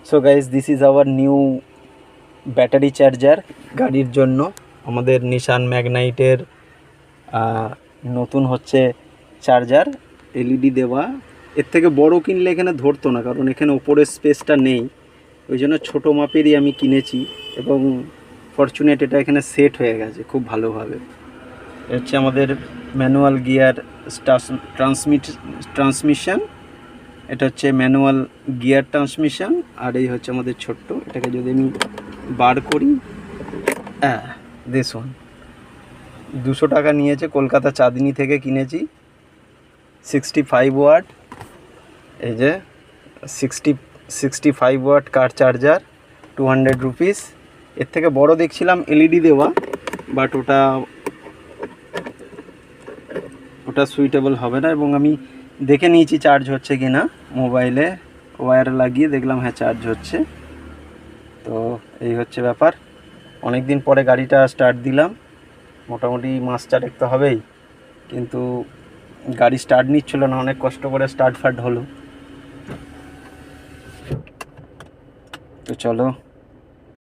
So guys, this is our new battery charger গাড়ির জন্য। আমাদের নিশান ম্যাগনাইটের নতুন হচ্ছে চার্জার, এলইডি দেওয়া। এর থেকে বড় কিনলে এখানে ধরতো না, কারণ এখানে ওপরের স্পেসটা নেই, ওই জন্য ছোটো মাপেরই আমি কিনেছি। এবং ফরচুনেট এটা এখানে সেট হয়ে গেছে খুব ভালোভাবে। হচ্ছে আমাদের ম্যানুয়াল গিয়ার ট্রান্সমিশন, এটা হচ্ছে ম্যানুয়াল গিয়ার ট্রান্সমিশন। আর এই হচ্ছে আমাদের ছোট্ট, এটাকে যদি আমি বার করি, দিস ওয়ান 200 টাকা নিয়েছে, কলকাতা চাঁদনি থেকে কিনেছি। 65 ওয়াট, এই যে 65 ওয়াট কার চার্জার, 200 রুপিস। এর থেকে বড় দেখছিলাম এলইডি দেওয়া, বাট ওটা সুইটেবল হবে না। এবং আমি দেখে নিয়েছি চার্জ হচ্ছে কি না, মোবাইলে ওয়্যার লাগিয়ে দেখলাম হ্যাঁ চার্জ হচ্ছে। তো এই হচ্ছে ব্যাপার। অনেক দিন পরে গাড়িটা স্টার্ট দিলাম, মোটামুটি মাস চারেক তো হবেই, কিন্তু গাড়ি স্টার্ট নিচ্ছিল না, অনেক কষ্ট করে স্টার্ট হলো। তো চলো